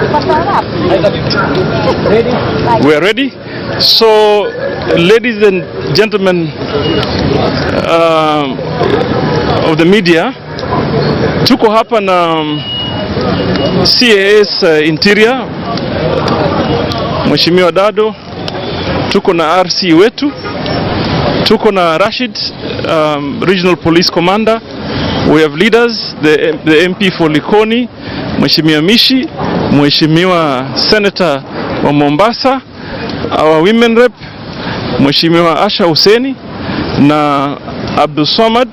We are ready. So, ladies and gentlemen of the media, tuko hapa na CAS Interior, Mheshimiwa Dado, tuko na RC wetu, tuko na Rashid, Regional Police Commander. We have leaders, the MP for Likoni, Mheshimiwa Mishi, Mheshimiwa Senator wa Mombasa, our women rep, Mheshimiwa Asha Huseni, na Abdul Samad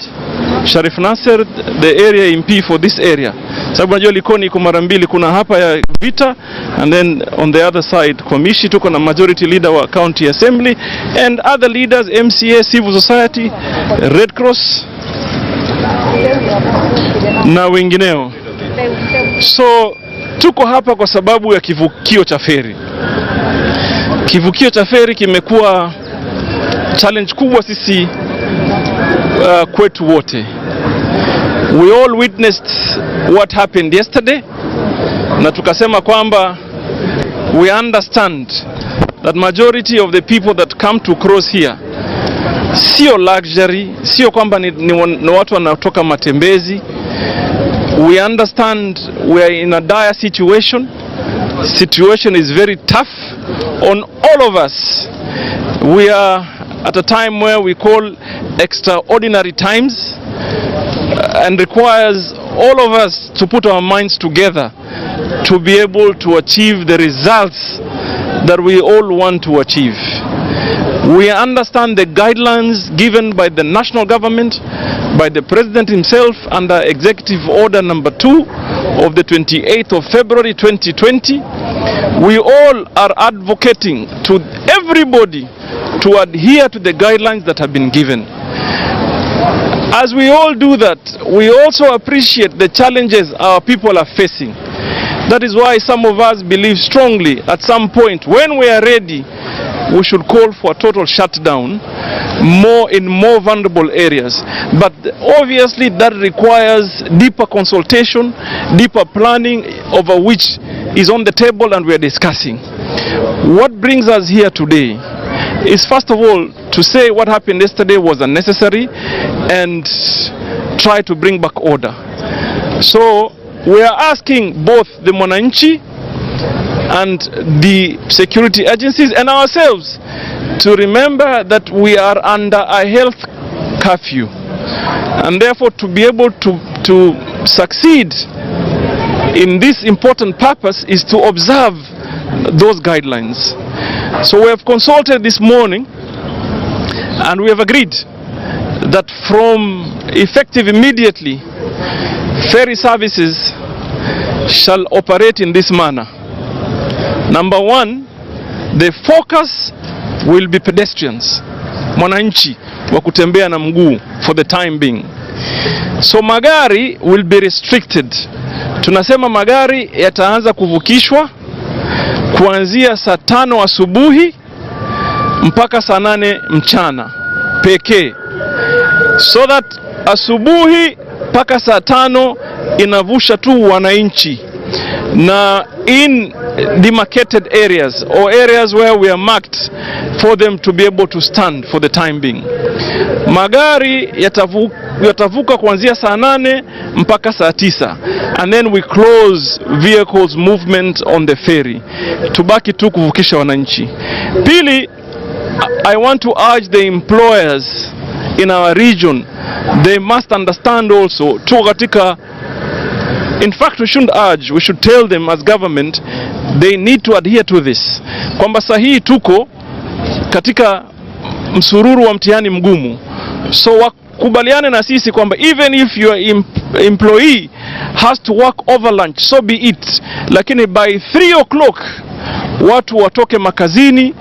Sharif Nasser, the area MP for this area. Sababu najua Likoni iko mara mbili, kuna hapa ya Vita, and then on the other side kwa Mishi tuko na majority leader wa County Assembly and other leaders, MCA, civil society, Red Cross na wengineo. So tuko hapa kwa sababu ya kivukio cha Ferry. Kivukio cha Ferry kimekuwa challenge kubwa sisi kwetu wote. We all witnessed what happened yesterday, na tukasema kwamba we understand that majority of the people that come to cross here sio luxury, sio kwamba ni watu wanatoka matembezi. We understand we are in a dire situation. Situation is very tough on all of us. We are at a time where we call extraordinary times, and requires all of us to put our minds together to be able to achieve the results that we all want to achieve. We understand the guidelines given by the national government, by the President himself under Executive Order number 2 of the 28th of February 2020. We all are advocating to everybody to adhere to the guidelines that have been given. As we all do that, we also appreciate the challenges our people are facing. That is why some of us believe strongly at some point, when we are ready, we should call for a total shutdown in more vulnerable areas. But obviously that requires deeper consultation, deeper planning, over which is on the table and we are discussing. What brings us here today is, first of all, to say what happened yesterday was unnecessary and try to bring back order. So we are asking both the Mwananchi and the security agencies and ourselves to remember that we are under a health curfew, and therefore to be able to succeed in this important purpose is to observe those guidelines. So we have consulted this morning and we have agreed that from effective immediately, ferry services shall operate in this manner. Number one, the focus will be pedestrians, mwananchi wa kutembea na mguu for the time being. So magari will be restricted. Tunasema magari yataanza kuvukishwa kuanzia saa 5 asubuhi mpaka saa 8 mchana pekee, so that asubuhi mpaka saa 5 inavusha tu wananchi, na in demarcated areas or areas where we are marked for them to be able to stand for the time being. Magari yatavuka kuanzia saa 8 mpaka saa 9, and then we close vehicles movement on the ferry. Tubaki tu kuvukisha wananchi. Pili, I want to urge the employers in our region, they must understand also, in fact we shouldn't urge, we should tell them as government, they need to adhere to this. Kwamba sahihi tuko katika msururu wa mtihani mgumu. So wakubaliane na sisi kwamba even if your employee has to work over lunch, so be it. Lakini by 3 o'clock watu watoke makazini,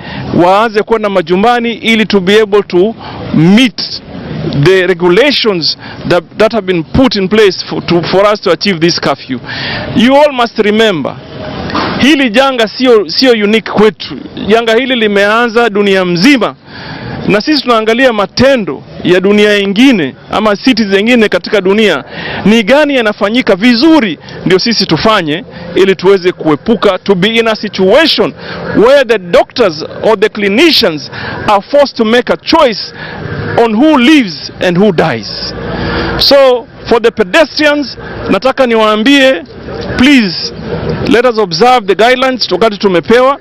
waanze kwenda majumbani, ili to be able to meet the regulations that have been put in place for us to achieve this curfew. You all must remember, hili janga sio unique kwetu. Janga hili limeanza dunia mzima, na sisi tunaangalia matendo ya dunia nyingine ama cities zingine katika dunia, ni gani yanafanyika vizuri, ndio sisi tufanye, ili tuweze kuepuka to be in a situation where the doctors or the clinicians are forced to make a choice on who lives and who dies. So for the pedestrians, nataka niwaambie, please let us observe the guidelines tukati tumepewa.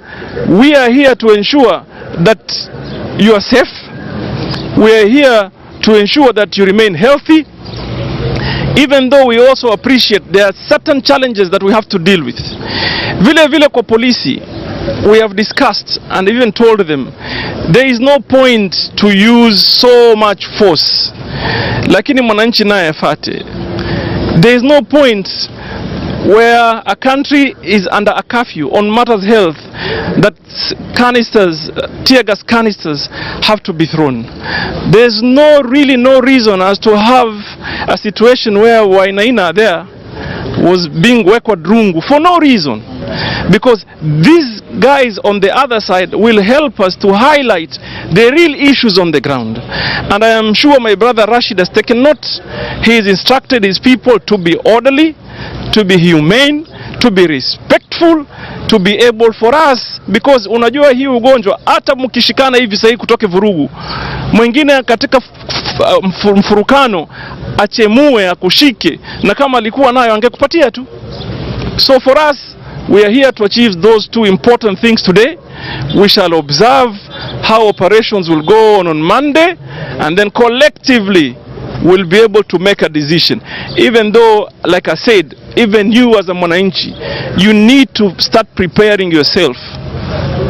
We are here to ensure that you are safe. We are here to ensure that you remain healthy, even though we also appreciate there are certain challenges that we have to deal with. Vile vile kwa polisi, we have discussed and even told them there is no point to use so much force. Lakini mwananchi naye afate. There is no point where a country is under a curfew on matters health that canisters, tear gas canisters have to be thrown. There's really no reason as to have a situation where Wainaina there was being rungu for no reason. Because these guys on the other side will help us to highlight the real issues on the ground. And I am sure my brother Rashid has taken note. He has instructed his people to be orderly, to be humane, to be respectful, to be able for us, because unajua hii ugonjwa hata mkishikana hivi sasa kutoke vurugu, mwingine katika mfurukano achemue akushike, na kama alikuwa nayo angekupatia tu. So for us, we are here to achieve those two important things today. We shall observe how operations will go on Monday, and then collectively we'll be able to make a decision. Even though, like I said, even you as a mwananchi, you need to start preparing yourself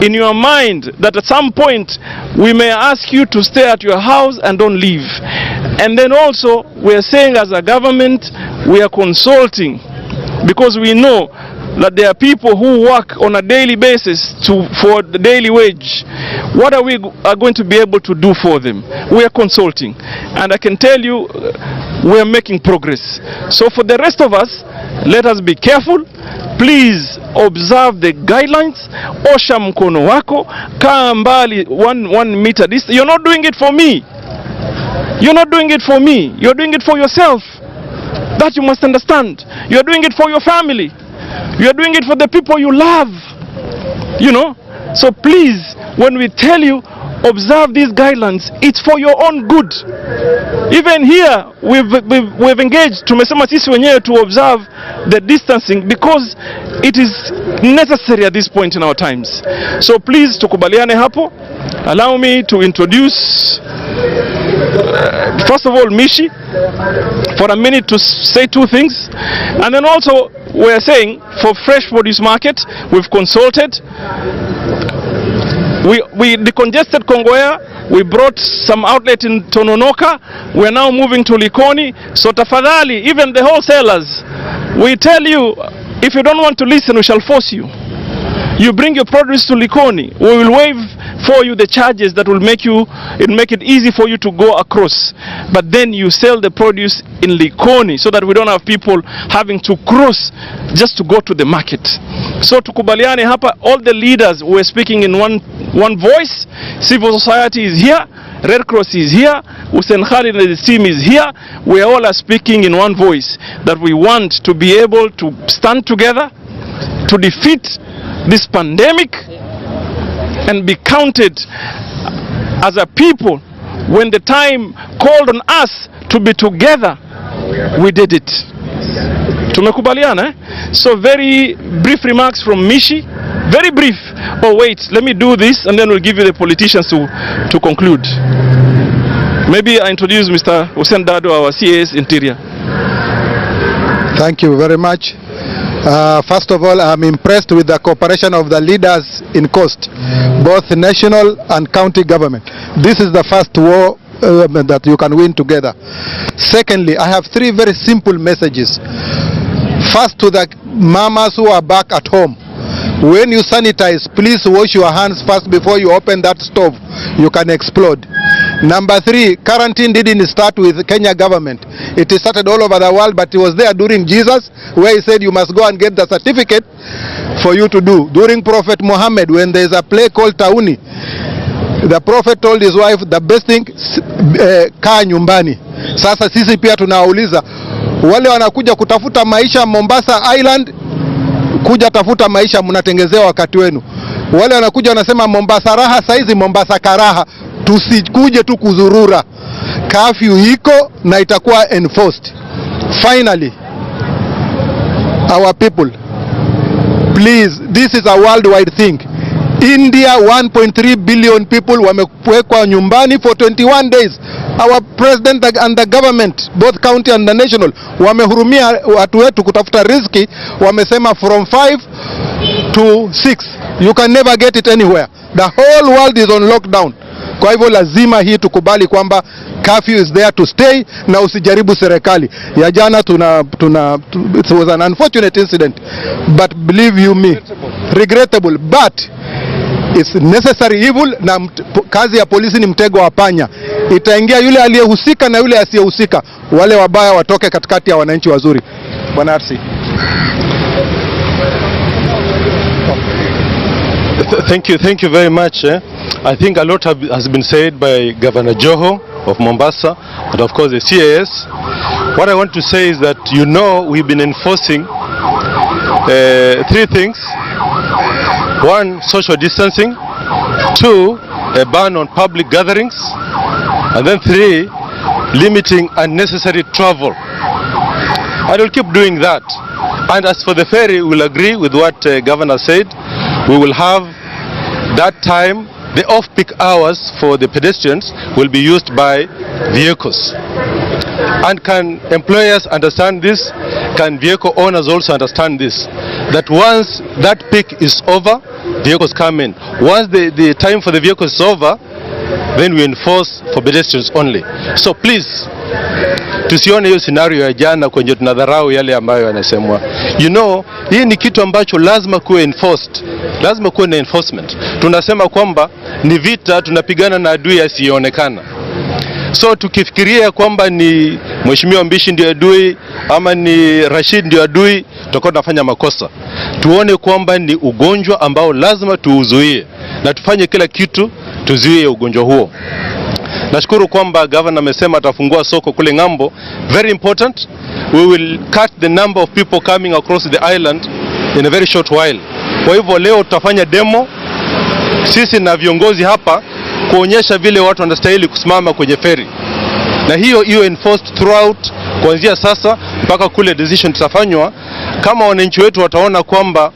in your mind that at some point we may ask you to stay at your house and don't leave. And then also we are saying as a government, we are consulting, because we know that there are people who work on a daily basis for the daily wage. What are we going to be able to do for them? We are consulting, and I can tell you we are making progress. So for the rest of us, let us be careful. Please observe the guidelines. Osha mkono wako, kaa mbali 1 meter distance. You're not doing it for me. You're not doing it for me. You're doing it for yourself. That you must understand. You're doing it for your family. You are doing it for the people you love, you know. So please, when we tell you observe these guidelines, it's for your own good. Even here we've engaged, tumesema sisi wenyewe to observe the distancing because it is necessary at this point in our times. So please tukubaliane hapo. Allow me to introduce first of all Mishi for a minute to say two things, and then also we are saying for fresh produce market we've consulted. We decongested Kongowea, we brought some outlet in Tononoka, we are now moving to Likoni. So tafadhali, even the wholesalers, we tell you, if you don't want to listen, we shall force you. You bring your produce to Likoni, we will waive for you the charges that will make it easy for you to go across. But then you sell the produce in Likoni so that we don't have people having to cross just to go to the market. So tukubaliane hapa, all the leaders were speaking in one voice. Civil society is here, Red Cross is here, Hussein Khalid and the team is here. We all are speaking in one voice that we want to be able to stand together to defeat this pandemic and be counted as a people. When the time called on us to be together, we did it. Tumekubaliana, eh? So very brief remarks from Mishi. Very brief. Oh wait, let me do this and then we'll give you the politicians to conclude. Maybe I introduce Mr. Hussein Dado, our CAS Interior. Thank you very much. First of all, I'm impressed with the cooperation of the leaders in Coast, both national and county government. This is the first war that you can win together. Secondly, I have three very simple messages. First, to the mamas who are back at home. When you sanitize, please wash your hands first before you open that stove. You can explode. Number three, quarantine didn't start with Kenya government. It started all over the world, but it was there during Jesus, where he said you must go and get the certificate for you to do. During Prophet Muhammad, when there is a plague called Tauni, The prophet told his wife, the best thing, kaa nyumbani. Sasa sisi pia tunawauliza wale wanakuja kutafuta maisha Mombasa Island, kuja tafuta maisha, mnatengezewa wakati wenu. Wale wanakuja wanasema Mombasa raha, saizi Mombasa karaha. Tusikuje tu kuzurura. Curfew iko na itakuwa enforced. Finally, our people, please, this is a worldwide thing. India, 1.3 billion people wamewekwa nyumbani for 21 days. Our president and the government, both county and the national, wamehurumia watu wetu kutafuta riziki. Wamesema from 5 to 6. You can never get it anywhere. The whole world is on lockdown. Kwa hivyo lazima hii tukubali kwamba curfew is there to stay, na usijaribu serikali. Ya jana it was an unfortunate incident, but believe you me, regrettable, but it's necessary evil, na kazi ya polisi ni mtego wa panya. Itaingia yule aliyehusika na yule asiyehusika. Wale wabaya watoke katikati ya wananchi wazuri. Bwana RC. Thank you very much. I think a lot has been said by Governor Joho of Mombasa, and of course the CAS. What I want to say is that, you know, we've been enforcing 3 things. 1, social distancing. 2, a ban on public gatherings. And then 3, limiting unnecessary travel. And we'll keep doing that. And as for the ferry, we'll agree with what Governor said. We will have that time, the off-peak hours for the pedestrians will be used by vehicles. And can employers understand this? Can vehicle owners also understand this? That once that peak is over, vehicles come in. Once the time for the vehicles is over, then we enforce for pedestrians only. So please, tusione hiyo scenario ya jana kwenye tunadharau yale ambayo yanasemwa. You know, hii ni kitu ambacho lazima kuwe enforced. Lazima kuwe na enforcement. Tunasema kwamba ni vita, tunapigana na adui asiyeonekana. So tukifikiria kwamba ni Mheshimiwa Mbishi ndio adui ama ni Rashid ndio adui, tutakuwa tunafanya makosa. Tuone kwamba ni ugonjwa ambao lazima tuuzuie, na tufanye kila kitu tuzuie ugonjwa huo. Nashukuru kwamba governor amesema atafungua soko kule ngambo. Very important. We will cut the number of people coming across the island in a very short while. Kwa hivyo leo tutafanya demo sisi na viongozi hapa kuonyesha vile watu wanastahili kusimama kwenye ferry. Na hiyo enforced throughout, kuanzia sasa mpaka kule decision tutafanywa. Kama wananchi wetu wataona kwamba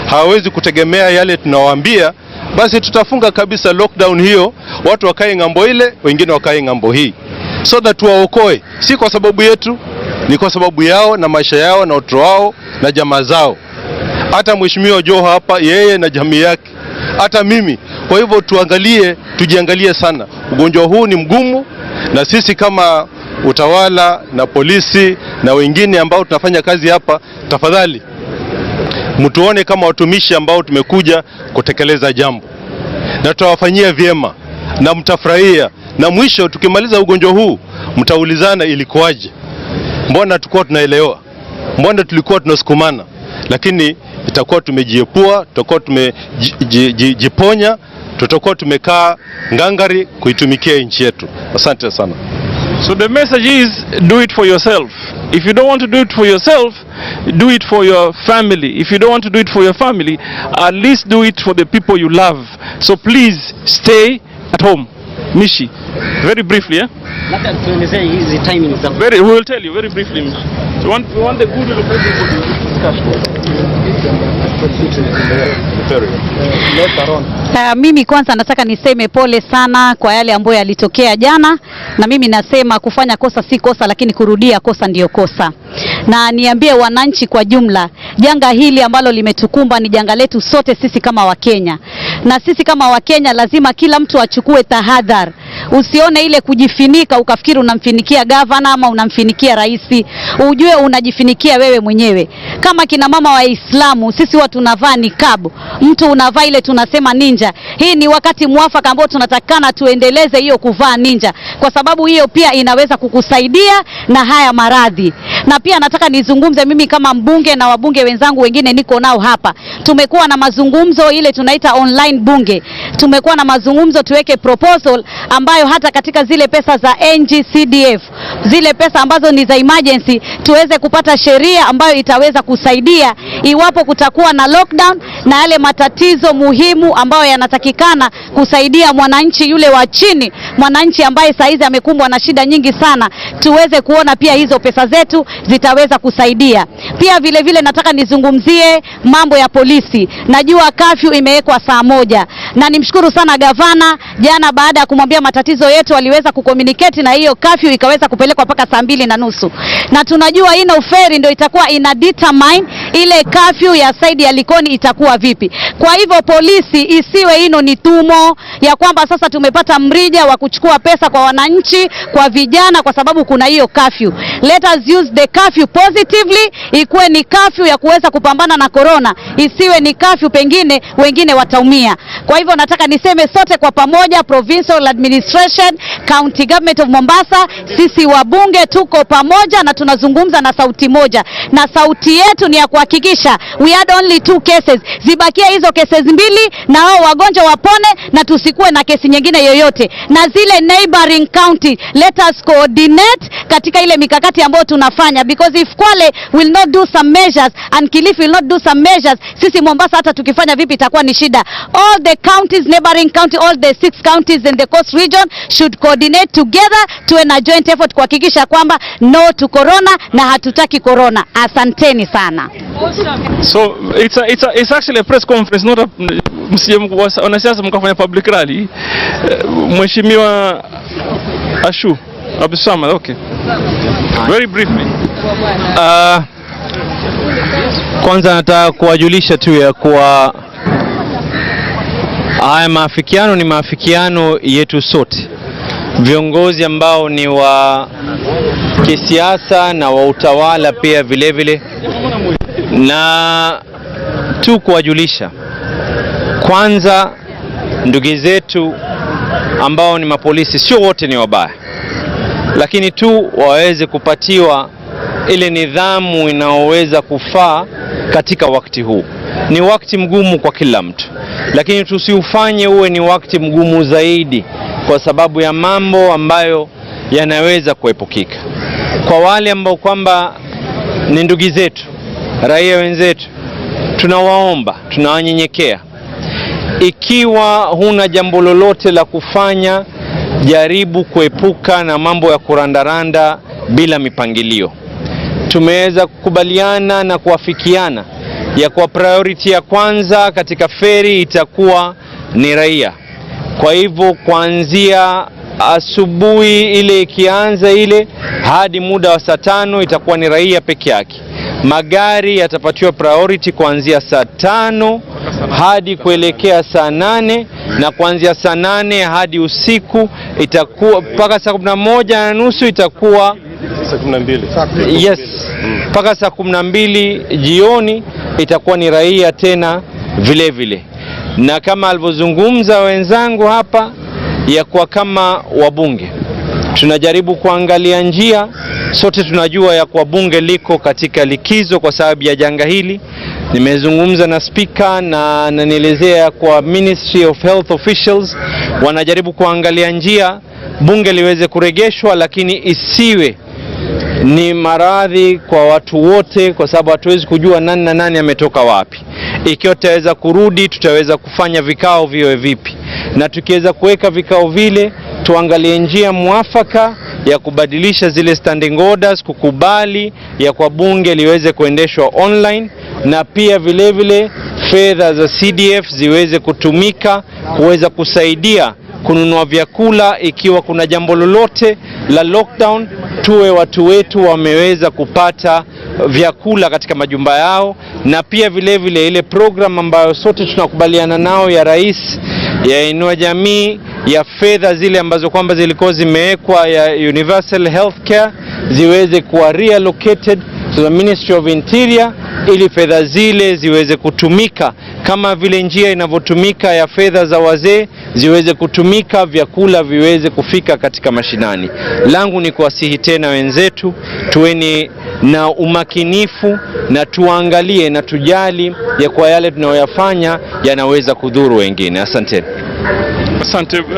hawawezi kutegemea yale tunawaambia, basi tutafunga kabisa lockdown hiyo, watu wakae ngambo ile, wengine wakae ngambo hii. So that tuwaokoe, si kwa sababu yetu, ni kwa sababu yao na maisha yao na watoto wao na jamaa zao. Hata Mheshimiwa Joho hapa, yeye na jamii yake, hata mimi. Kwa hivyo tujiangalie sana. Ugonjwa huu ni mgumu, na sisi kama utawala na polisi na wengine ambao tunafanya kazi hapa, tafadhali mtuone kama watumishi ambao tumekuja kutekeleza jambo, na tutawafanyia vyema na mtafurahia. Na mwisho tukimaliza ugonjwa huu, mtaulizana ilikuwaje, mbona tulikuwa tunaelewa, mbona tulikuwa tunasukumana. Lakini itakuwa tumejiepua, tutakuwa tumejiponya, tutakuwa tumekaa ngangari kuitumikia nchi yetu. Asante sana. So the message is, do it for yourself. If you don't want to do it for yourself, do it for your family. If you don't want to do it for your family, at least do it for the people you love. So please stay at home. Mishi, very briefly, yeah? We will tell you very briefly. We want the good of everybody to discuss. Mimi kwanza nataka niseme pole sana kwa yale ambayo yalitokea jana, na mimi nasema kufanya kosa si kosa, lakini kurudia kosa ndiyo kosa. Na niambie wananchi kwa jumla, janga hili ambalo limetukumba ni janga letu sote sisi kama Wakenya. Na sisi kama Wakenya lazima kila mtu achukue tahadhari. Usione ile kujifinika ukafikiri unamfinikia gavana ama unamfinikia rais. Ujue unajifinikia wewe mwenyewe. Kama kina mama Waislamu, sisi watu tunavaa niqab. Mtu unavaa ile tunasema ninja. Hii ni wakati mwafaka ambao tunatakana tuendeleze hiyo kuvaa ninja, kwa sababu hiyo pia inaweza kukusaidia na haya maradhi. Na pia nataka nizungumze mimi kama mbunge na wabunge wenzangu wengine niko nao hapa. Tumekuwa na mazungumzo ile tunaita online bunge. Tumekuwa na mazungumzo tuweke proposal ambayo hata katika zile pesa za NGCDF, zile pesa ambazo ni za emergency, tuweze kupata sheria ambayo itaweza kusaidia iwapo kutakuwa na lockdown na yale matatizo muhimu ambayo yanatakikana kusaidia mwananchi yule wa chini, mwananchi ambaye saizi amekumbwa na shida nyingi sana. Tuweze kuona pia hizo pesa zetu zitaweza kusaidia. Pia vile vile nataka nizungumzie mambo ya polisi. Najua curfew imewekwa saa 1 na nimshukuru sana gavana, jana baada ya kumwambia matatizo yetu aliweza kucommunicate na hiyo curfew ikaweza kupelekwa mpaka saa 2:30. Na tunajua ino Ferry ndio itakuwa ina determine ile curfew ya side ya Likoni itakuwa vipi. Kwa hivyo polisi isiwe ino ni tumo ya kwamba sasa tumepata mrija wa kuchukua pesa kwa wananchi, kwa vijana, kwa sababu kuna hiyo curfew. Let us use the curfew positively, ikuwe ni curfew ya kuweza kupambana na corona, isiwe ni curfew pengine wengine wataumia. Kwa hivyo nataka niseme sote kwa pamoja, provincial administration, county government of Mombasa, sisi wabunge tuko pamoja na tunazungumza na sauti moja, na sauti yetu ni ya kuhakikisha we had only 2 cases, zibakia hizo cases 2 na hao wagonjwa wapone na tusikuwe na kesi nyingine yoyote. Na zile neighboring county, let us coordinate katika ile mikakati ambayo tunafanya, because if Kwale will not do some measures and Kilifi will not do some measures, sisi Mombasa hata tukifanya vipi itakuwa ni shida. All the counties, neighboring county, all the 6 counties in the coast region should coordinate together to a joint effort kuhakikisha kwamba no to corona na hatutaki corona. Asanteni sana. So it's actually a press conference, not a wanasiasa mkafanya public rally. Mheshimiwa Ashu Abdulswamad, okay. Very briefly. Kwanza nataka kuwajulisha tu ya kuwa haya maafikiano ni maafikiano yetu sote, viongozi ambao ni wa kisiasa na wa utawala pia vile vile, na tu kuwajulisha kwanza ndugu zetu ambao ni mapolisi, sio wote ni wabaya, lakini tu waweze kupatiwa ile nidhamu inaoweza kufaa katika wakati huu. Ni wakati mgumu kwa kila mtu, lakini tusiufanye uwe ni wakati mgumu zaidi kwa sababu ya mambo ambayo yanaweza kuepukika. Kwa wale ambao kwamba ni ndugu zetu, raia wenzetu, tunawaomba, tunawanyenyekea, ikiwa huna jambo lolote la kufanya, jaribu kuepuka na mambo ya kurandaranda bila mipangilio. Tumeweza kukubaliana na kuafikiana ya kwa priority ya kwanza katika Ferry itakuwa ni raia. Kwa hivyo kuanzia asubuhi ile ikianza ile hadi muda wa saa 5 itakuwa ni raia peke yake. Magari yatapatiwa priority kuanzia saa 5 hadi kuelekea saa 8, na kuanzia saa 8 hadi usiku itakuwa mpaka saa 11:30 itakuwa saa 12. Yes, mpaka saa 12 jioni itakuwa ni raia tena vile vile. Na kama alivyozungumza wenzangu hapa ya kwa kama wabunge, tunajaribu kuangalia njia. Sote tunajua ya kwa bunge liko katika likizo kwa sababu ya janga hili. Nimezungumza na speaker na nielezea kwa Ministry of Health officials, wanajaribu kuangalia njia bunge liweze kuregeshwa, lakini isiwe ni maradhi kwa watu wote, kwa sababu hatuwezi kujua nani na nani ametoka wapi. Ikiwa tutaweza kurudi, tutaweza kufanya vikao viwe vipi, na tukiweza kuweka vikao vile, tuangalie njia mwafaka ya kubadilisha zile standing orders, kukubali ya kwa bunge liweze kuendeshwa online, na pia vile vile fedha za CDF ziweze kutumika kuweza kusaidia kununua vyakula ikiwa kuna jambo lolote la lockdown, tuwe watu wetu wameweza kupata vyakula katika majumba yao. Na pia vile vile ile program ambayo sote tunakubaliana nao ya rais ya Inua Jamii ya fedha zile ambazo kwamba zilikuwa zimewekwa ya universal health care ziweze kuwa reallocated to the Ministry of Interior, ili fedha zile ziweze kutumika kama vile njia inavyotumika ya fedha za wazee, ziweze kutumika, vyakula viweze kufika katika mashinani. Langu ni kuwasihi tena wenzetu, tuweni na umakinifu na tuangalie na tujali ya kwa yale tunayoyafanya yanaweza kudhuru wengine. Asante. Asante.